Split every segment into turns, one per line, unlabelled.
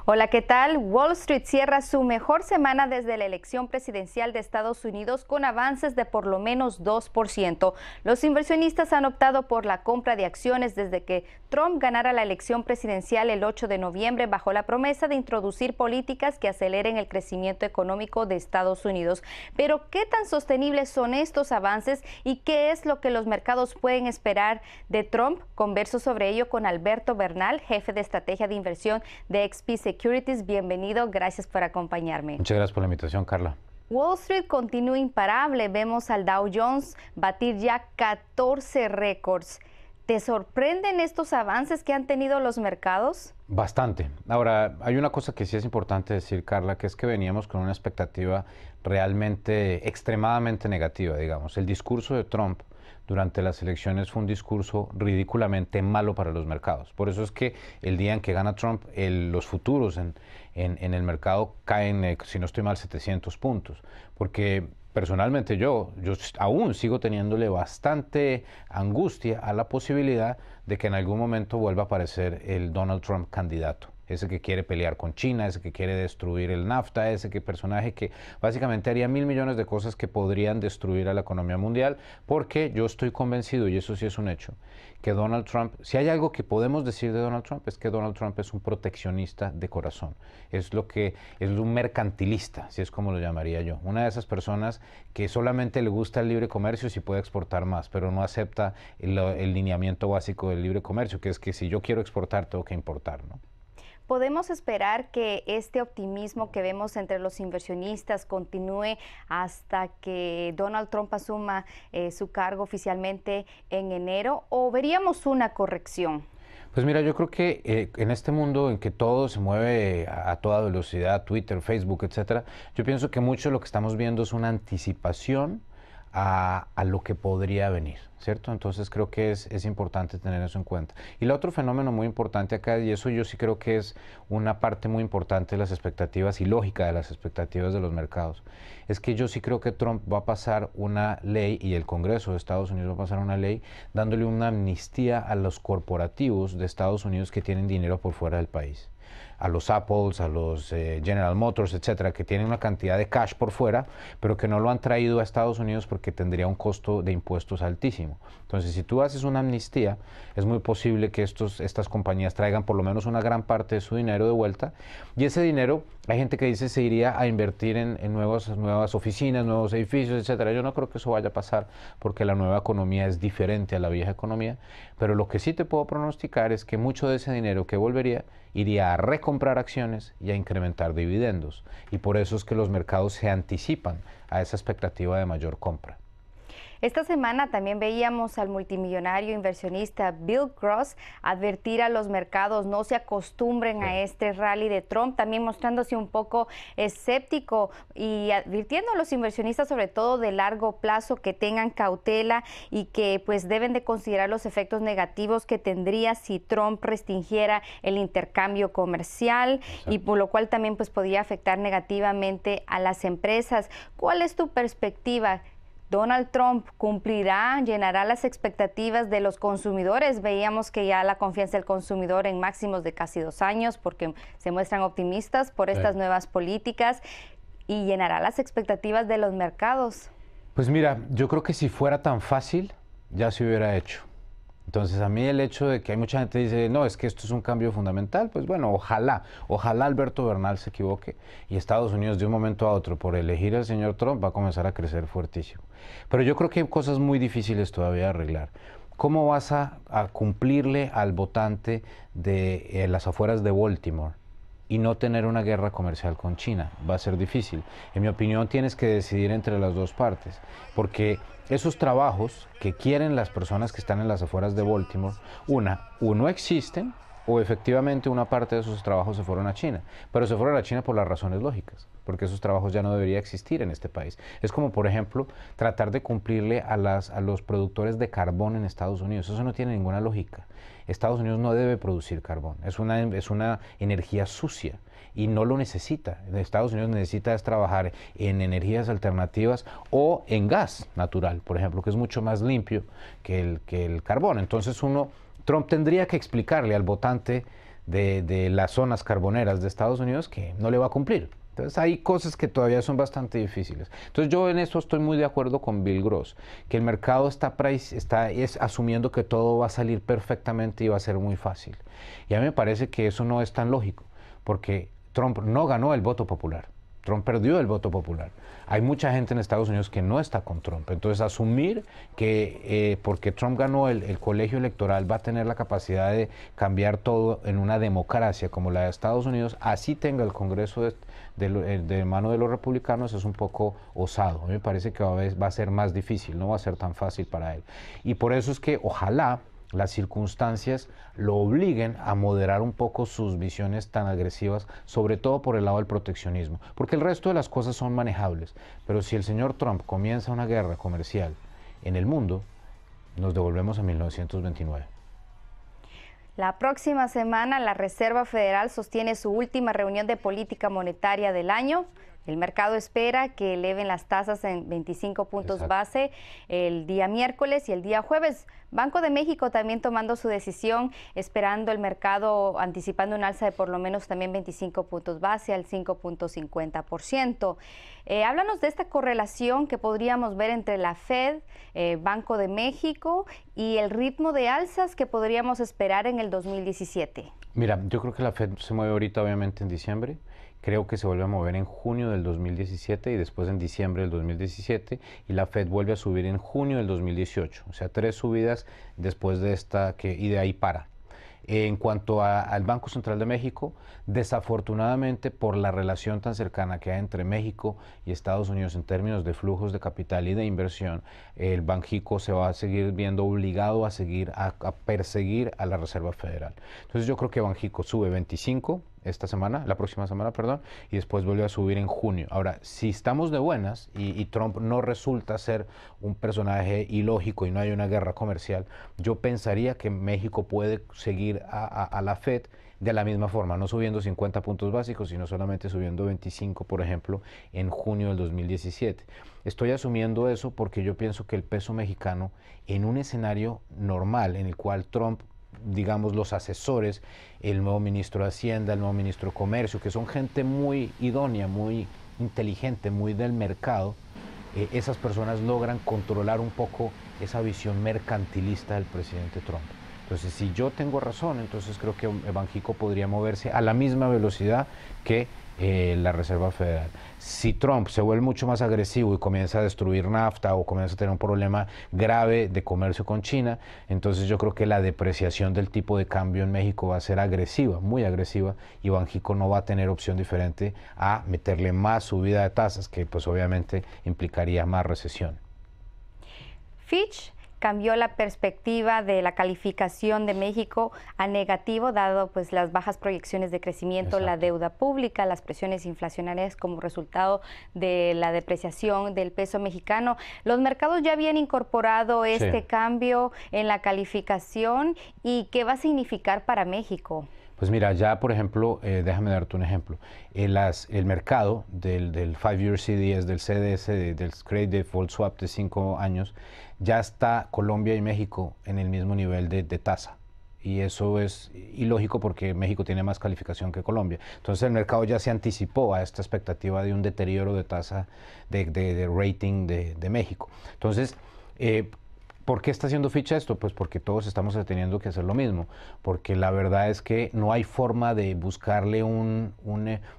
Hola, ¿qué tal? Wall Street cierra su mejor semana desde la elección presidencial de Estados Unidos con avances de por lo menos 2%. Los inversionistas han optado por la compra de acciones desde que Trump ganara la elección presidencial el 8 de noviembre bajo la promesa de introducir políticas que aceleren el crecimiento económico de Estados Unidos. Pero, ¿qué tan sostenibles son estos avances y qué es lo que los mercados pueden esperar de Trump? Converso sobre ello con Alberto Bernal, jefe de estrategia de inversión de XP Securities. Bienvenido, gracias por acompañarme.
Muchas gracias por la invitación, Carla.
Wall Street continúa imparable. Vemos al Dow Jones batir ya 14 récords. ¿Te sorprenden estos avances que han tenido los mercados?
Bastante. Ahora, hay una cosa que sí es importante decir, Carla, que es que veníamos con una expectativa realmente extremadamente negativa, digamos. El discurso de Trump durante las elecciones fue un discurso ridículamente malo para los mercados. Por eso es que el día en que gana Trump, los futuros en el mercado caen, si no estoy mal, 700 puntos. Porque personalmente yo aún sigo teniéndole bastante angustia a la posibilidad de que en algún momento vuelva a aparecer el Donald Trump candidato. Ese que quiere pelear con China, ese que quiere destruir el NAFTA, personaje que básicamente haría 1.000 millones de cosas que podrían destruir a la economía mundial, porque yo estoy convencido, y eso sí es un hecho, que Donald Trump, si hay algo que podemos decir de Donald Trump, es que Donald Trump es un proteccionista de corazón, es un mercantilista, si es como lo llamaría yo, una de esas personas que solamente le gusta el libre comercio si puede exportar más, pero no acepta el lineamiento básico del libre comercio, que es que si yo quiero exportar, tengo que importar, ¿no?
¿Podemos esperar que este optimismo que vemos entre los inversionistas continúe hasta que Donald Trump asuma su cargo oficialmente en enero, o veríamos una corrección?
Pues mira, yo creo que en este mundo en que todo se mueve a toda velocidad, Twitter, Facebook, etcétera, yo pienso que mucho de lo que estamos viendo es una anticipación a lo que podría venir, ¿cierto? Entonces creo que es importante tener eso en cuenta. Y el otro fenómeno muy importante acá, y eso yo sí creo que es una parte muy importante de las expectativas y lógica de las expectativas de los mercados, es que yo sí creo que Trump va a pasar una ley, y el Congreso de Estados Unidos va a pasar una ley dándole una amnistía a los corporativos de Estados Unidos que tienen dinero por fuera del país, a los Apples, a los General Motors, etcétera, que tienen una cantidad de cash por fuera, pero que no lo han traído a Estados Unidos porque tendría un costo de impuestos altísimo. Entonces, si tú haces una amnistía, es muy posible que estas compañías traigan por lo menos una gran parte de su dinero de vuelta, y ese dinero, hay gente que dice, se iría a invertir en nuevas oficinas, nuevos edificios, etcétera. Yo no creo que eso vaya a pasar porque la nueva economía es diferente a la vieja economía, pero lo que sí te puedo pronosticar es que mucho de ese dinero que volvería iría a recomprar acciones y a incrementar dividendos. Y por eso es que los mercados se anticipan a esa expectativa de mayor compra.
Esta semana también veíamos al multimillonario inversionista Bill Gross advertir a los mercados no se acostumbren a este rally de Trump, también mostrándose un poco escéptico y advirtiendo a los inversionistas sobre todo de largo plazo que tengan cautela y que pues deben de considerar los efectos negativos que tendría si Trump restringiera el intercambio comercial. Exacto. Y por lo cual también pues podría afectar negativamente a las empresas. ¿Cuál es tu perspectiva? ¿Donald Trump cumplirá, llenará las expectativas de los consumidores? Veíamos que ya la confianza del consumidor en máximos de casi 2 años porque se muestran optimistas por estas nuevas políticas, y llenará las expectativas de los mercados.
Pues mira, yo creo que si fuera tan fácil, ya se hubiera hecho. Entonces, a mí el hecho de que hay mucha gente que dice, no, es que esto es un cambio fundamental, pues bueno, ojalá Alberto Bernal se equivoque y Estados Unidos de un momento a otro, por elegir al señor Trump, va a comenzar a crecer fuertísimo. Pero yo creo que hay cosas muy difíciles todavía de arreglar. ¿Cómo vas a cumplirle al votante de las afueras de Baltimore y no tener una guerra comercial con China? Va a ser difícil. En mi opinión, tienes que decidir entre las dos partes, porque esos trabajos que quieren las personas que están en las afueras de Baltimore, no existen, o efectivamente una parte de esos trabajos se fueron a China, pero se fueron a China por las razones lógicas, porque esos trabajos ya no deberían existir en este país. Es como, por ejemplo, tratar de cumplirle a los productores de carbón en Estados Unidos. Eso no tiene ninguna lógica. Estados Unidos no debe producir carbón, es una energía sucia y no lo necesita. Estados Unidos necesita trabajar en energías alternativas o en gas natural, por ejemplo, que es mucho más limpio que el carbón. Entonces Trump tendría que explicarle al votante de las zonas carboneras de Estados Unidos que no le va a cumplir. Entonces hay cosas que todavía son bastante difíciles. Entonces yo en eso estoy muy de acuerdo con Bill Gross, que el mercado está asumiendo que todo va a salir perfectamente y va a ser muy fácil. Y a mí me parece que eso no es tan lógico, porque Trump no ganó el voto popular. Trump perdió el voto popular. Hay mucha gente en Estados Unidos que no está con Trump. Entonces, asumir que porque Trump ganó el colegio electoral va a tener la capacidad de cambiar todo en una democracia como la de Estados Unidos, así tenga el Congreso de mano de los republicanos, es un poco osado. A mí me parece que va a ser más difícil, no va a ser tan fácil para él. Y por eso es que ojalá las circunstancias lo obliguen a moderar un poco sus visiones tan agresivas, sobre todo por el lado del proteccionismo, porque el resto de las cosas son manejables, pero si el señor Trump comienza una guerra comercial en el mundo, nos devolvemos a 1929.
La próxima semana la Reserva Federal sostiene su última reunión de política monetaria del año. El mercado espera que eleven las tasas en 25 puntos base el día miércoles y el día jueves. Banco de México también tomando su decisión, esperando el mercado, anticipando un alza de por lo menos también 25 puntos base al 5.50%. Háblanos de esta correlación que podríamos ver entre la Fed, Banco de México y el ritmo de alzas que podríamos esperar en el 2017.
Mira, yo creo que la Fed se mueve ahorita obviamente en diciembre. Creo que se vuelve a mover en junio del 2017 y después en diciembre del 2017 y la Fed vuelve a subir en junio del 2018. O sea, 3 subidas después de esta y de ahí para. En cuanto al Banco Central de México, desafortunadamente por la relación tan cercana que hay entre México y Estados Unidos en términos de flujos de capital y de inversión, el Banxico se va a seguir viendo obligado a seguir a perseguir a la Reserva Federal. Entonces yo creo que Banxico sube 25 la próxima semana, perdón, y después vuelve a subir en junio. Ahora, si estamos de buenas y Trump no resulta ser un personaje ilógico y no hay una guerra comercial, yo pensaría que México puede seguir a la Fed de la misma forma, no subiendo 50 puntos básicos, sino solamente subiendo 25, por ejemplo, en junio del 2017. Estoy asumiendo eso porque yo pienso que el peso mexicano, en un escenario normal en el cual Trump, digamos, los asesores, el nuevo ministro de Hacienda, el nuevo ministro de Comercio, que son gente muy idónea, muy inteligente, muy del mercado, esas personas logran controlar un poco esa visión mercantilista del presidente Trump. Entonces, si yo tengo razón, entonces creo que Banxico podría moverse a la misma velocidad que la Reserva Federal. Si Trump se vuelve mucho más agresivo y comienza a destruir NAFTA o comienza a tener un problema grave de comercio con China, entonces yo creo que la depreciación del tipo de cambio en México va a ser agresiva, muy agresiva, y Banxico no va a tener opción diferente a meterle más subida de tasas, que pues obviamente implicaría más recesión.
Fitch cambió la perspectiva de la calificación de México a negativo, dado pues las bajas proyecciones de crecimiento, la deuda pública, las presiones inflacionarias como resultado de la depreciación del peso mexicano. Los mercados ya habían incorporado este cambio en la calificación, ¿y qué va a significar para México?
Pues mira, ya por ejemplo, déjame darte un ejemplo. El mercado del 5-year CDS, del CDS, del Credit Default Swap de 5 años, ya está Colombia y México en el mismo nivel de tasa. Y eso es ilógico porque México tiene más calificación que Colombia. Entonces el mercado ya se anticipó a esta expectativa de un deterioro de tasa de rating de México. Entonces, ¿por qué está haciendo Fitch esto? Pues porque todos estamos teniendo que hacer lo mismo, porque la verdad es que no hay forma de buscarle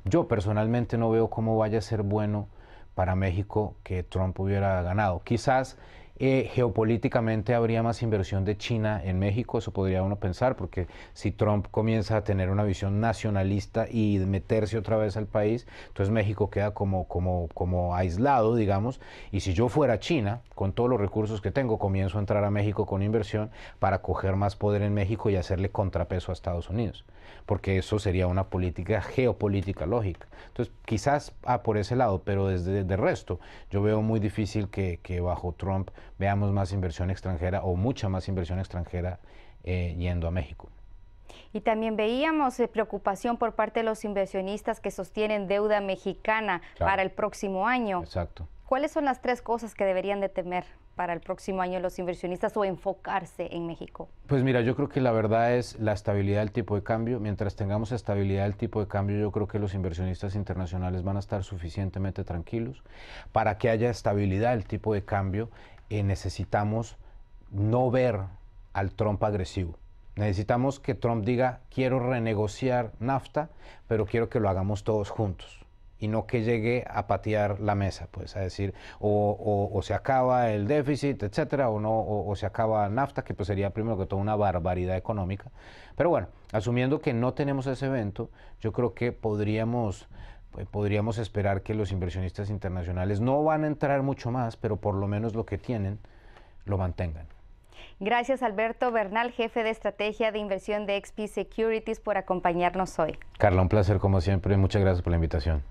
yo personalmente no veo cómo vaya a ser bueno para México que Trump hubiera ganado. Quizás geopolíticamente habría más inversión de China en México, eso podría uno pensar, porque si Trump comienza a tener una visión nacionalista y meterse otra vez al país, entonces México queda como aislado, digamos, y si yo fuera China, con todos los recursos que tengo, comienzo a entrar a México con inversión para coger más poder en México y hacerle contrapeso a Estados Unidos, porque eso sería una política geopolítica lógica. Entonces, quizás por ese lado, pero desde el resto, yo veo muy difícil que bajo Trump veamos más inversión extranjera o mucha más inversión extranjera yendo a México.
Y también veíamos preocupación por parte de los inversionistas que sostienen deuda mexicana para el próximo año.
Exacto.
¿Cuáles son las 3 cosas que deberían de temer para el próximo año los inversionistas o enfocarse en México?
Pues mira, yo creo que la verdad es la estabilidad del tipo de cambio. Mientras tengamos estabilidad del tipo de cambio, yo creo que los inversionistas internacionales van a estar suficientemente tranquilos. Para que haya estabilidad del tipo de cambio, necesitamos no ver al Trump agresivo. Necesitamos que Trump diga, quiero renegociar NAFTA, pero quiero que lo hagamos todos juntos. Y no que llegue a patear la mesa, pues a decir, o se acaba el déficit, etcétera, o no, o se acaba NAFTA, que pues sería primero que todo una barbaridad económica. Pero bueno, asumiendo que no tenemos ese evento, yo creo que podríamos esperar que los inversionistas internacionales no van a entrar mucho más, pero por lo menos lo que tienen lo mantengan.
Gracias, Alberto Bernal, jefe de estrategia de inversión de XP Securities, por acompañarnos hoy.
Carla, un placer como siempre. Muchas gracias por la invitación.